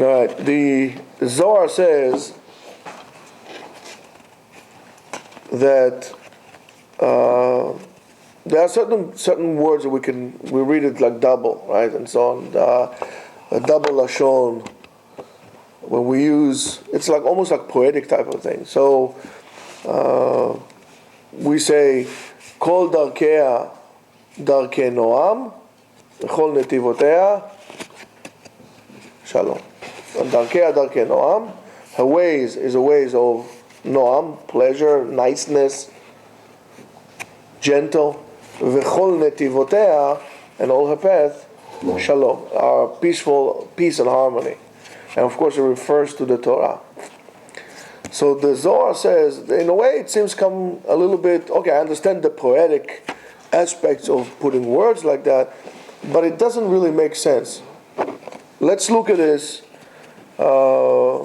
All right. The Zohar says that there are certain words that we read it like double, right, and so on. A double lashon. When we use, it's like almost like poetic type of thing. So we say, "Kol darkea darkei noam, v'chol netivotea shalom." Darkea darkei noam. Her ways is a ways of noam, pleasure, niceness, gentle. V'chol netivotea, and all her path, shalom, are peaceful, peace and harmony. And of course it refers to the Torah. So the Zohar says, in a way it seems come a little bit, okay, I understand the poetic aspects of putting words like that, but it doesn't really make sense. Let's look at this a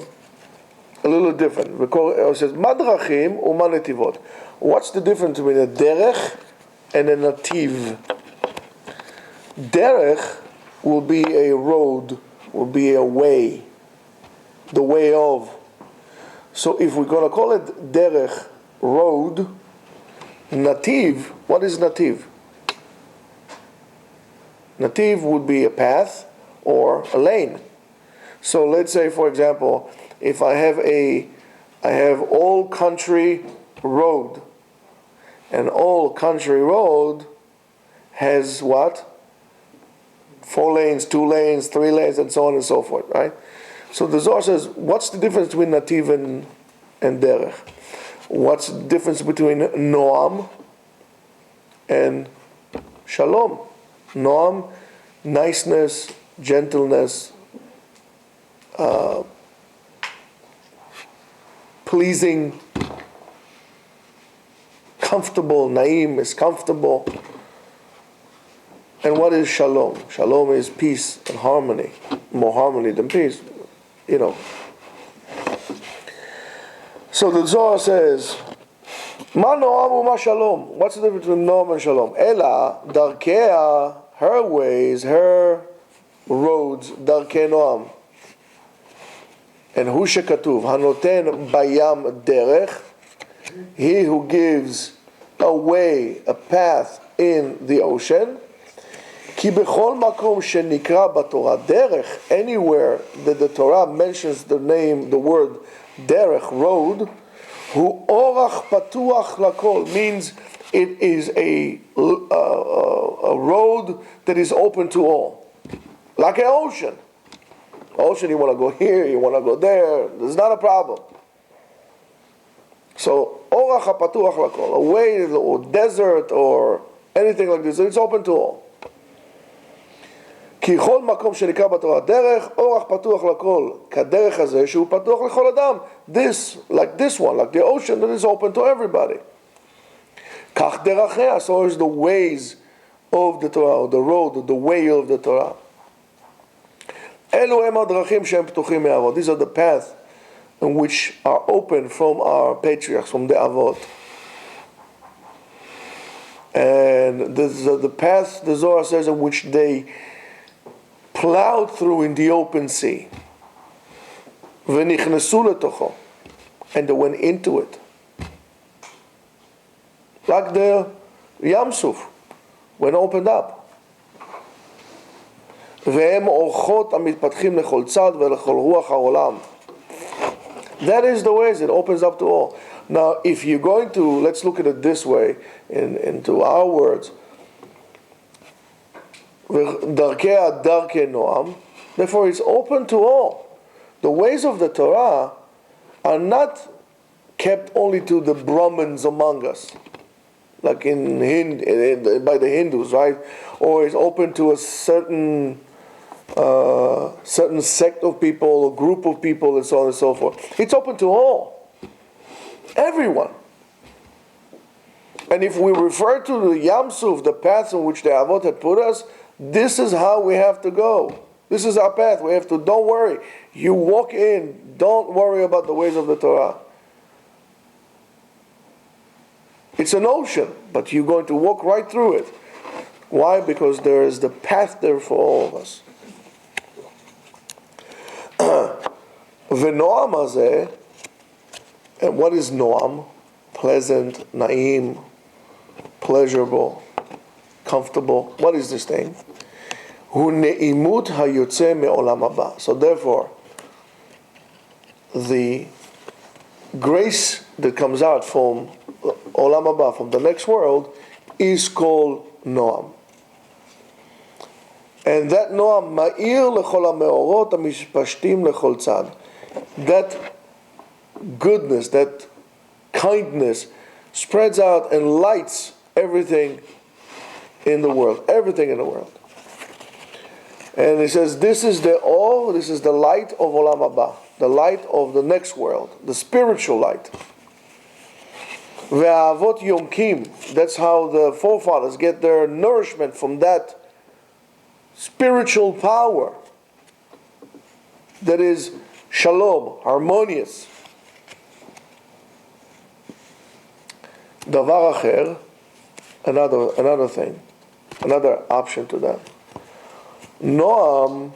little different. It says, Madrachim u'ma netivot. What's the difference between a derech and a nativ? Derech will be a road, will be a way, the way of. So if we're going to call it derech, road, nativ, what is nativ? Nativ would be a path or a lane. So let's say, for example, if I have all country road, and all country road has what? 4 lanes, 2 lanes, 3 lanes, and so on and so forth, right? So the Zohar says, what's the difference between nativ and derech? What's the difference between noam and shalom? Noam, niceness, gentleness, pleasing, comfortable. Naim is comfortable. And what is shalom? Shalom is peace and harmony. More harmony than peace, you know. So the Zohar says, Ma noam u'ma shalom. What's the difference between noam and shalom? Ela darkea, her ways, her roads, darkei noam. And hu shekatuv, hanoten bayam derech, he who gives a way, a path in the ocean. Ki bechol makom shenikra b'Torah derech, anywhere that the Torah mentions the name, the word derech, road, hu orach patuach lakol, means it is a road that is open to all, like an ocean. Ocean, you want to go here, you want to go there. There's not a problem. So orach patuach lakol, a way or desert or anything like this, it's open to all. כי כל מקום שנקרא בתורה דרך, אורח פתוח לכל, כדרך הזה שהוא פתוח לכל אדם. This, like this one, like the ocean that is open to everybody. כך דרכיה, so is the ways of the Torah, or the road, the way of the Torah. אלו הם הדרכים שהם פתוחים מהאבות. These are the paths in which are open from our patriarchs, from the Avot. And this is the paths, the Zohar says, in which they plowed through in the open sea. ונכנסו לתוכו. And they went into it. Like the Yam Suf, when opened up. והם אורחות המתפתחים לכל צד ולכל רוח העולם. That is the ways it opens up to all. Now, if you're going to, let's look at it this way, into our words, דרכיה דרכי נועם, therefore it's open to all. The ways of the Torah are not kept only to the Brahmins among us, like by the Hindus, right? Or it's open to a certain sect of people, or group of people, and so on and so forth. It's open to all, everyone. And if we refer to the Yam Suf, the path in which the Avot had put us, this is how we have to go. This is our path. We have to, don't worry. You walk in, don't worry about the ways of the Torah. It's an ocean, but you're going to walk right through it. Why? Because there is the path there for all of us. V'noam hazeh, and what is noam? Pleasant, naim, pleasurable, comfortable. What is this thing? Hu ne'imut hayotze me'olam haba. So therefore, the grace that comes out from olam haba, from the next world, is called noam. And that noam, ma'ir lechol ha'meorot ha'mishpashtim lechol tzad. That goodness, that kindness spreads out and lights everything in the world. Everything in the world. And he says, this is the light of olam haba, the light of the next world, the spiritual light. Ve'avot yonkim, that's how the forefathers get their nourishment, from that spiritual power that is shalom, harmonious. Davar acher, another thing, another option to that. Noam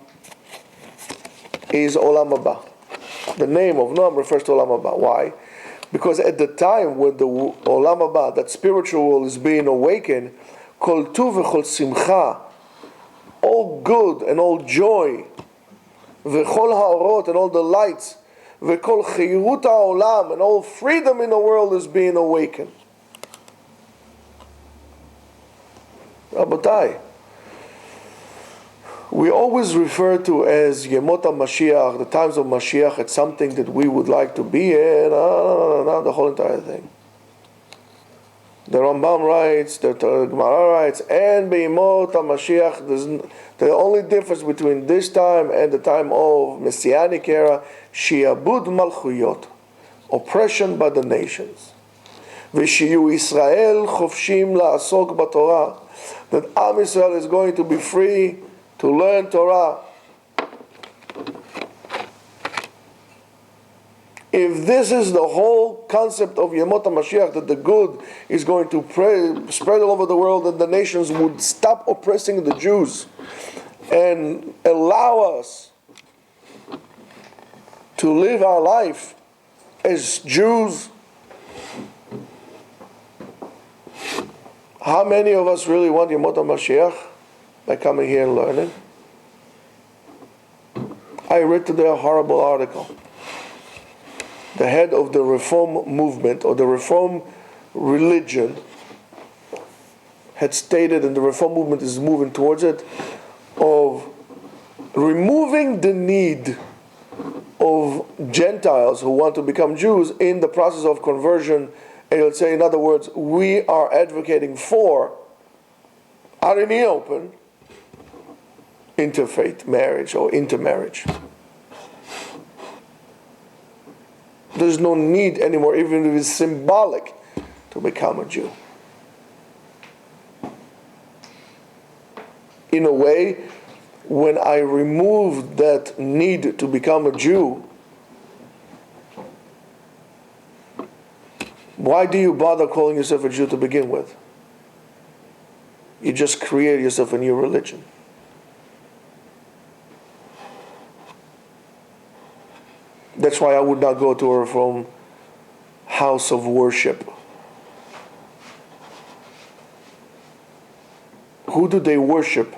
is olam haba. The name of Noam refers to olam haba. Why? Because at the time when the olam haba, that spiritual world, is being awakened, kol tu v'chol simcha, all good and all joy, v'chol ha'orot, and all the lights, v'kol chiyut ha'olam, and all freedom in the world is being awakened. Rabotai, we always refer to as Yemot HaMashiach, the times of Mashiach, it's something that we would like to be in. No, the whole entire thing. The Rambam writes, the Gemara writes, and B'Yemot HaMashiach, the only difference between this time and the time of Messianic era, Shi'abud Malchuyot, oppression by the nations. V'Shiyu Yisrael Chofshim La'asok BaTorah, that Am Israel is going to be free to learn Torah. If this is the whole concept of Yemot HaMashiach, that the good is going to spread all over the world, and the nations would stop oppressing the Jews and allow us to live our life as Jews, how many of us really want Yemot HaMashiach by coming here and learning? I read today a horrible article. The head of the Reform movement, or the Reform religion, had stated, and the Reform movement is moving towards it, of removing the need of Gentiles who want to become Jews in the process of conversion. And he'll say, in other words, we are advocating for, out in the open, interfaith marriage or intermarriage. There's no need anymore, even if it's symbolic, to become a Jew. In a way, when I remove that need to become a Jew, why do you bother calling yourself a Jew to begin with? You just create yourself a new religion. That's why I would not go to a Reform house of worship. Who do they worship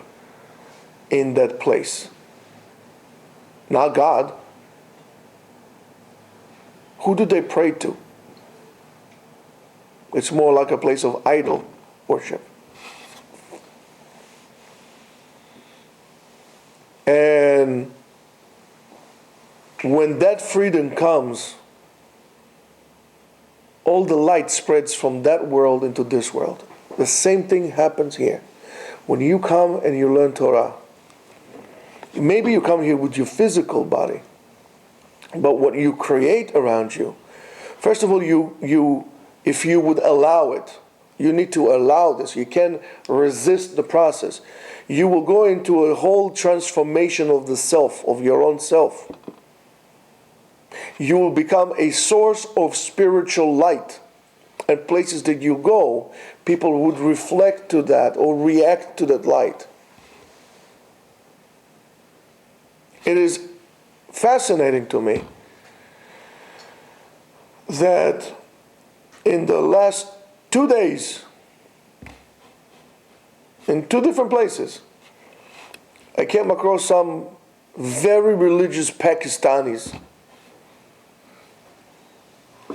in that place? Not God. Who do they pray to? It's more like a place of idol worship. And when that freedom comes, all the light spreads from that world into this world. The same thing happens here. When you come and you learn Torah, maybe you come here with your physical body, but what you create around you, first of all, if you would allow it, you need to allow this. You can't resist the process. You will go into a whole transformation of the self, of your own self. You will become a source of spiritual light. And places that you go, people would reflect to that or react to that light. It is fascinating to me that in the last 2 days, in 2 different places, I came across some very religious Pakistanis.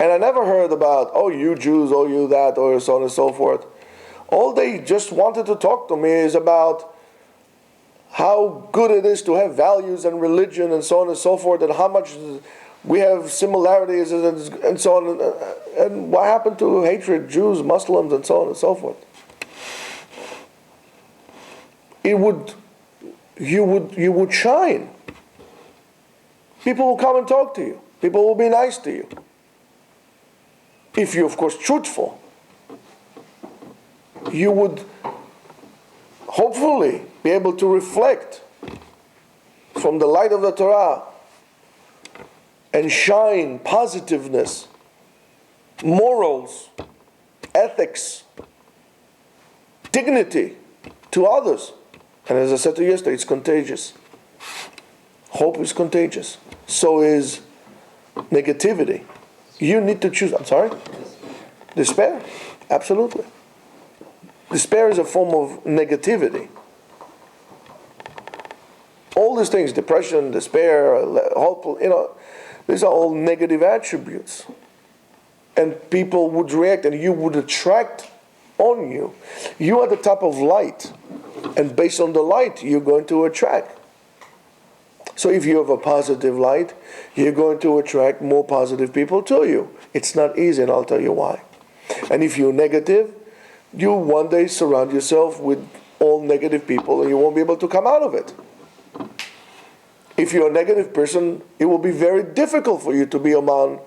And I never heard about, oh, you Jews, oh, you that, or so on and so forth. All they just wanted to talk to me is about how good it is to have values and religion and so on and so forth, and how much we have similarities and so on, and what happened to hatred, Jews, Muslims, and so on and so forth. You would shine. People will come and talk to you. People will be nice to you. If you're, of course, truthful. You would hopefully be able to reflect from the light of the Torah and shine positiveness, morals, ethics, dignity to others. And as I said to you yesterday, it's contagious. Hope is contagious. So is negativity. You need to choose. I'm sorry? Despair. Absolutely. Despair is a form of negativity. All these things, depression, despair, hopeful, these are all negative attributes. And people would react and you would attract on you. You are the type of light. And based on the light, you're going to attract. So if you have a positive light, you're going to attract more positive people to you. It's not easy, and I'll tell you why. And if you're negative, you one day surround yourself with all negative people and you won't be able to come out of it. If you're a negative person, it will be very difficult for you to be among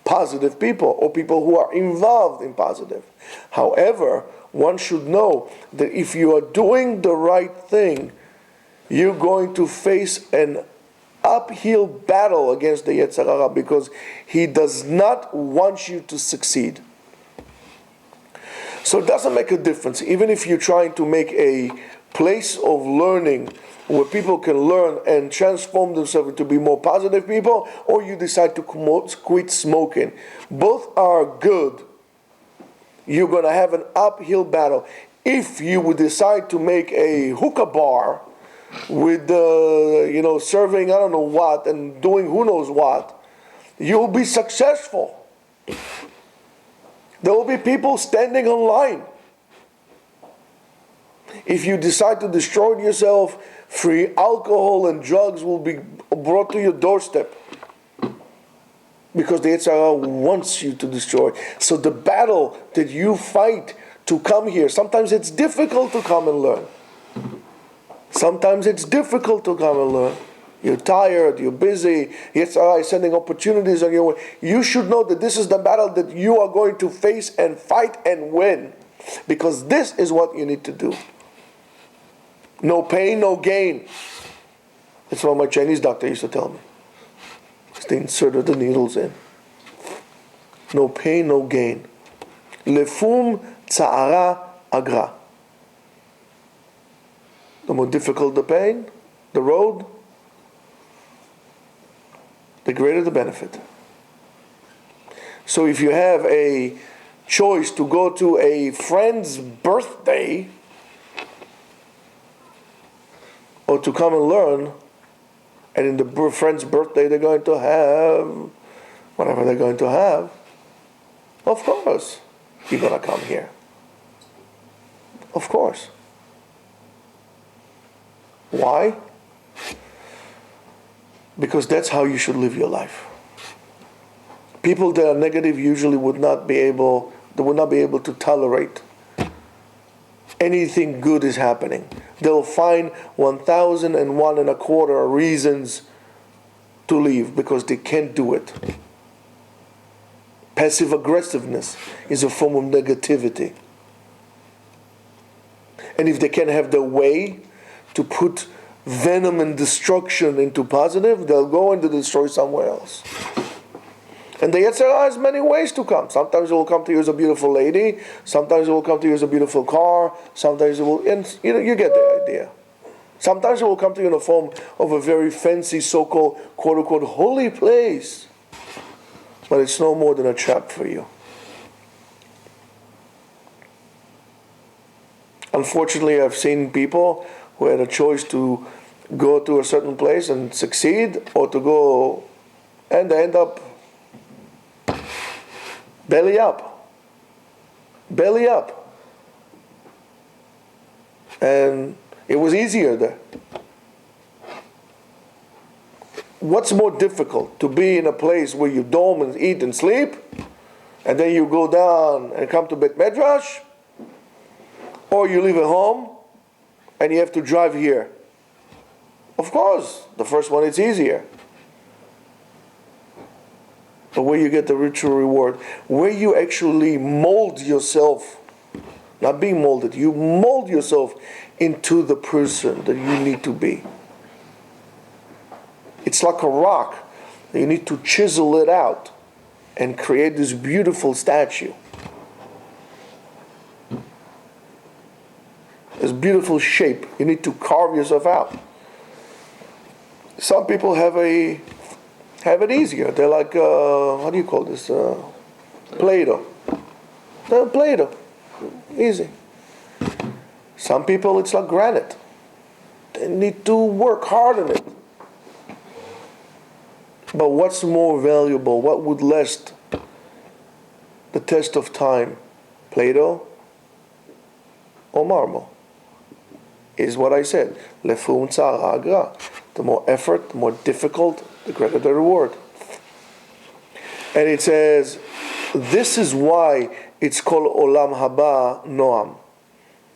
positive people or people who are involved in positive. However, one should know that if you are doing the right thing, you're going to face an uphill battle against the Yetzer Hara because he does not want you to succeed. So it doesn't make a difference, even if you're trying to make a place of learning where people can learn and transform themselves into be more positive people, or you decide to quit smoking. Both are good. You're going to have an uphill battle. If you would decide to make a hookah bar with, serving I don't know what and doing who knows what, you'll be successful. There will be people standing in line. If you decide to destroy yourself, free alcohol and drugs will be brought to your doorstep. Because the Yetzer Hara wants you to destroy. So the battle that you fight to come here, sometimes it's difficult to come and learn. Sometimes it's difficult to come and learn. You're tired, you're busy, Yetzer Hara is sending opportunities on your way. You should know that this is the battle that you are going to face and fight and win. Because this is what you need to do. No pain, no gain. That's what my Chinese doctor used to tell me. They inserted the needles in. No pain, no gain. Lefum tza'ara agra. The more difficult the pain, the road, the greater the benefit. So if you have a choice to go to a friend's birthday or to come and learn, and in the friend's birthday they're going to have whatever they're going to have, of course you're going to come here. Of course. Why? Because that's how you should live your life. People that are negative usually would not be able to tolerate anything good is happening. They'll find 1,001 and a quarter reasons to leave because they can't do it. Passive aggressiveness is a form of negativity. And if they can have their way to put venom and destruction into positive, they'll go and destroy somewhere else. And the Yetzer Hara has many ways to come. Sometimes it will come to you as a beautiful lady. Sometimes it will come to you as a beautiful car. Sometimes it will, and you get the idea. Sometimes it will come to you in the form of a very fancy, so-called, quote-unquote, holy place. but it's no more than a trap for you. Unfortunately, I've seen people who had a choice to go to a certain place and succeed, or to go and they end up belly up. Belly up. And it was easier there. What's more difficult? To be in a place where you dome and eat and sleep, and then you go down and come to Bet Medrash, or you leave at home and you have to drive here? Of course, the first one it's easier. But where you get the richer reward, where you actually mold yourself, not being molded, you mold yourself into the person that you need to be. It's like a rock. You need to chisel it out and create this beautiful statue. This beautiful shape. You need to carve yourself out. Some people have it easier. They're like, what do you call this? Play-Doh. They're Play-Doh. Easy. Some people, it's like granite. They need to work hard on it. But what's more valuable? What would last the test of time? Play-Doh or marble? Is what I said. Lefum tzara agra. The more effort, the more difficult, the greater the reward. And it says, this is why it's called Olam Haba Noam.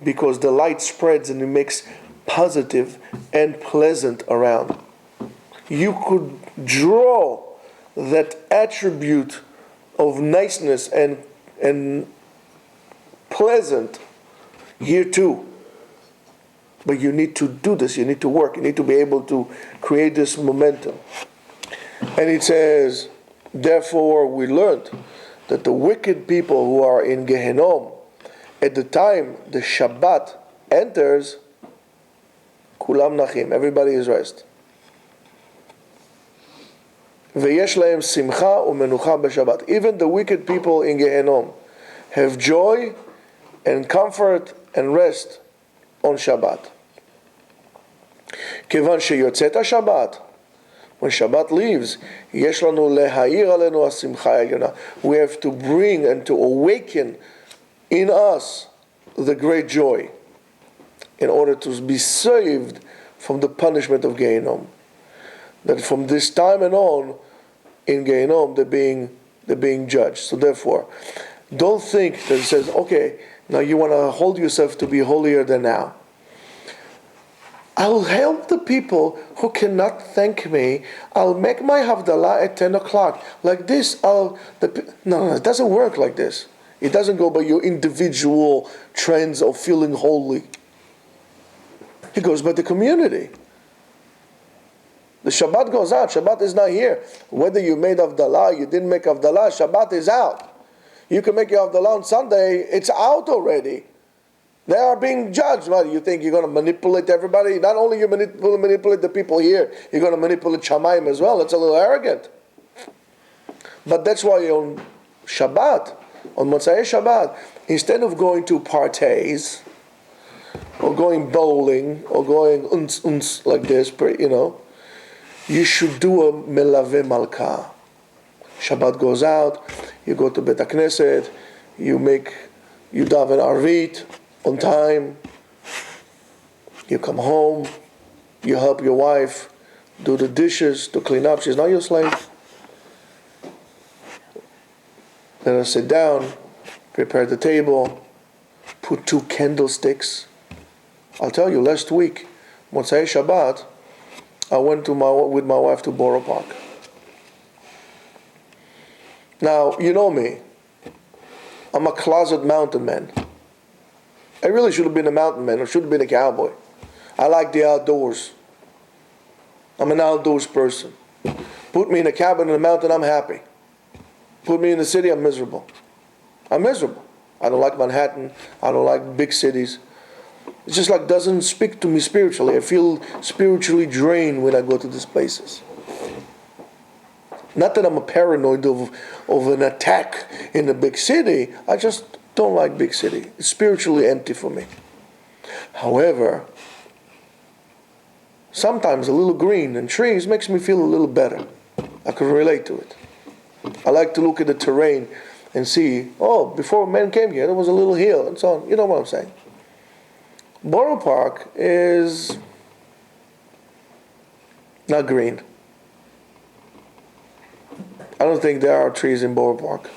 Because the light spreads and it makes positive and pleasant around. You could draw that attribute of niceness and pleasant here too. But you need to do this, you need to work, you need to be able to create this momentum. And it says, therefore we learned that the wicked people who are in Gehenom, at the time the Shabbat enters, kulam nachim, everybody is rest. Veyesh lahem simcha umenucha b'Shabbat. Even the wicked people in Gehenom have joy and comfort and rest on Shabbat. Kevan sheyotzet Shabbat, when Shabbat leaves, yesh lanu lehair alenu hasimcha elyona. We have to bring and to awaken in us the great joy, in order to be saved from the punishment of Gehenom. That from this time and on, in Gehenom, they're being judged. So therefore, don't think that it says, okay, now you want to hold yourself to be holier than now. I'll help the people who cannot thank me. I'll make my Havdalah at 10 o'clock. Like this, no, it doesn't work like this. It doesn't go by your individual trends of feeling holy. It goes by the community. The Shabbat goes out. Shabbat is not here. Whether you made Havdalah, you didn't make Havdalah, Shabbat is out. You can make your Havdalah on Sunday, it's out already. They are being judged. What, you think you're going to manipulate everybody? Not only you manipulate the people here, you're going to manipulate Shamayim as well. That's a little arrogant. But that's why on Shabbat, on Motzei Shabbat, instead of going to parties, or going bowling, or going uns like this, you should do a Melave Malka. Shabbat goes out, you go to Bet HaKnesset, you daven Arvit on time, you come home, you help your wife do the dishes, to clean up. She's not your slave. Let her sit down, prepare the table, put 2 candlesticks. I'll tell you, last week, Motzei Shabbat, I went with my wife to Borough Park. Now, you know me. I'm a closet mountain man. I really should have been a mountain man. I should have been a cowboy. I like the outdoors. I'm an outdoors person. Put me in a cabin in the mountain, I'm happy. Put me in the city, I'm miserable. I'm miserable. I don't like Manhattan. I don't like big cities. It's just like doesn't speak to me spiritually. I feel spiritually drained when I go to these places. Not that I'm a paranoid of an attack in a big city. I just don't like big city. It's spiritually empty for me. However, sometimes a little green and trees makes me feel a little better. I can relate to it. I like to look at the terrain and see, oh, before men came here, there was a little hill and so on. You know what I'm saying? Borough Park is not green. I don't think there are trees in Borough Park.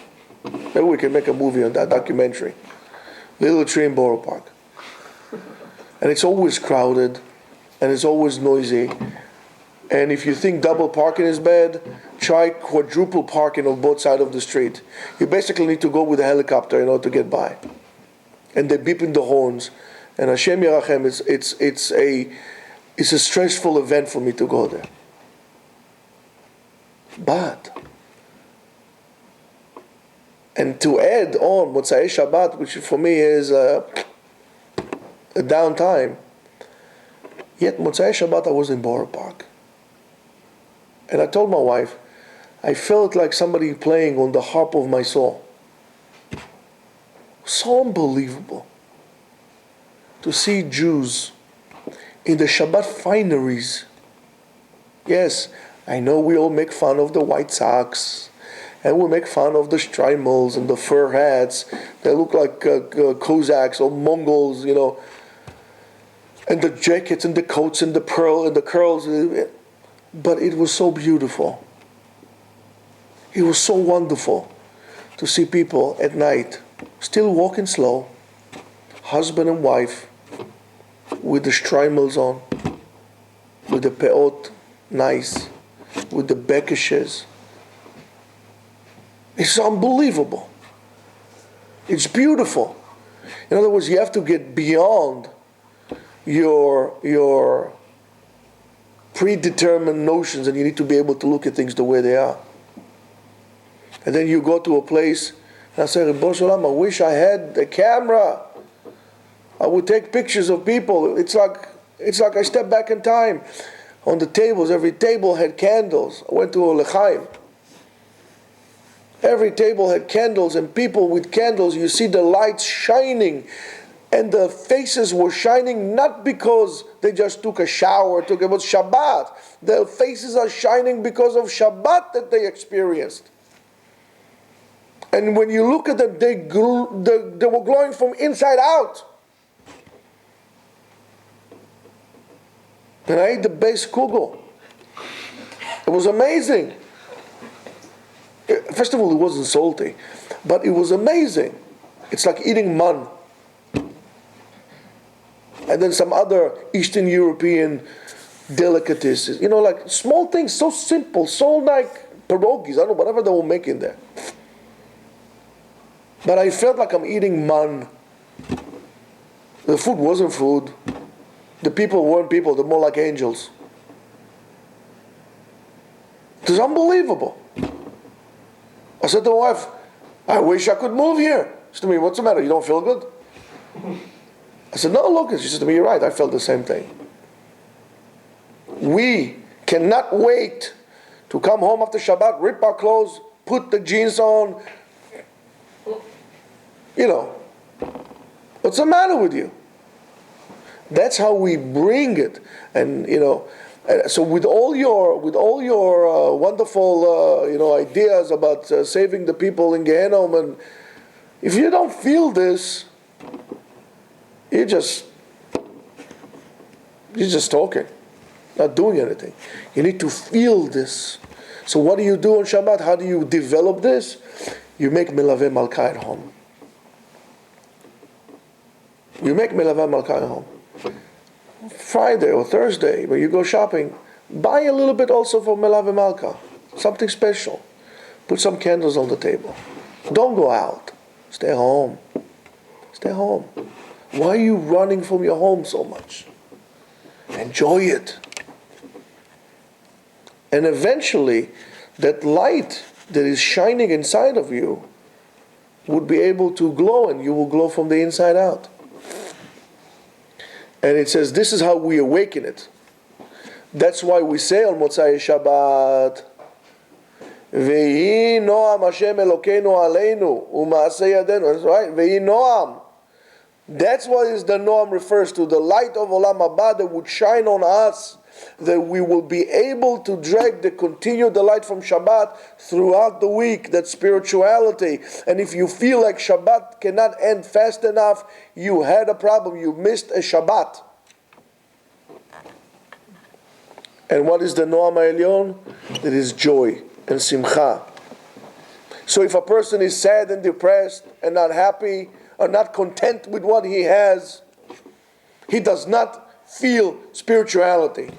Maybe we can make a movie on that, documentary. Little tree in Borough Park. And it's always crowded, and it's always noisy. And if you think double parking is bad, try quadruple parking on both sides of the street. You basically need to go with a helicopter in order to get by. And they're beeping the horns. And Hashem Yerachem, it's a stressful event for me to go there. But, and to add on Motzai Shabbat, which for me is a downtime, yet Motzai Shabbat I was in Borough Park. And I told my wife, I felt like somebody playing on the harp of my soul. So unbelievable to see Jews in the Shabbat fineries. Yes, I know we all make fun of the white socks, and we make fun of the streimels and the fur hats. They look like Cossacks or Mongols, you know, and the jackets and the coats and the pearl and the curls. But it was so beautiful. It was so wonderful to see people at night still walking slow, husband and wife, with the streimels on, with the peot nice, with the bekishes. It's unbelievable. It's beautiful. In other words, you have to get beyond your predetermined notions, and you need to be able to look at things the way they are. And then you go to a place, and I say, Rebbe Shalom, I wish I had a camera. I would take pictures of people. It's like I step back in time. On the tables, every table had candles. I went to a L'chaim. Every table had candles, and people with candles, you see the lights shining. And the faces were shining not because they just took a shower, it was Shabbat. Their faces are shining because of Shabbat that they experienced. And when you look at them, they were glowing from inside out. And I ate the base kugel. It was amazing. First of all, it wasn't salty, but it was amazing. It's like eating man. And then some other Eastern European delicacies. You know, like small things, so simple, so like pierogies, I don't know, whatever they were making there. But I felt like I'm eating man. The food wasn't food. The people weren't people, they're more like angels. It was unbelievable. I said to my wife, I wish I could move here. She said to me, what's the matter? You don't feel good? I said, no, look. She said to me, you're right. I felt the same thing. We cannot wait to come home after Shabbat, rip our clothes, put the jeans on. You know, what's the matter with you? That's how we bring it. And, you know, so with all your wonderful, ideas about saving the people in Gehenna, and if you don't feel this, you're just talking, not doing anything. You need to feel this. So what do you do on Shabbat? How do you develop this? You make Melaveh Malka at home. You make Melaveh Malka at home. Friday or Thursday, when you go shopping, buy a little bit also for Melaveh Malka. Something special. Put some candles on the table. Don't go out. Stay home. Stay home. Why are you running from your home so much? Enjoy it. And eventually, that light that is shining inside of you would be able to glow, and you will glow from the inside out. And it says, this is how we awaken it. That's why we say on Motzai Shabbat, Vehi noam Hashem Elokeinu aleinu u'maaseh yadenu. That's right. Vehi noam. That's what is the noam refers to. The light of Olam Haba that would shine on us, that we will be able to drag continue the light from Shabbat throughout the week, that spirituality. And if you feel like Shabbat cannot end fast enough, you had a problem, you missed a Shabbat. And what is the Noam HaElyon? It is joy and simcha. So if a person is sad and depressed and not happy or not content with what he has, he does not feel spirituality.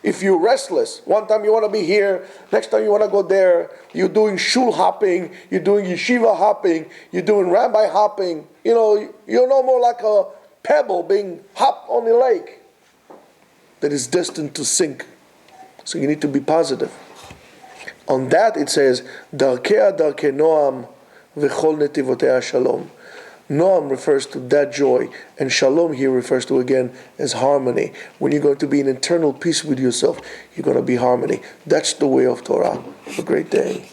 If you're restless, one time you want to be here, next time you want to go there, you're doing shul hopping, you're doing yeshiva hopping, you're doing rabbi hopping, you're no more like a pebble being hopped on the lake that is destined to sink. So you need to be positive. On that it says, Darkea darke noam v'chol netivotea shalom. Noam refers to that joy, and shalom here refers to again as harmony. When you're going to be in internal peace with yourself, you're going to be harmony. That's the way of Torah. Have a great day.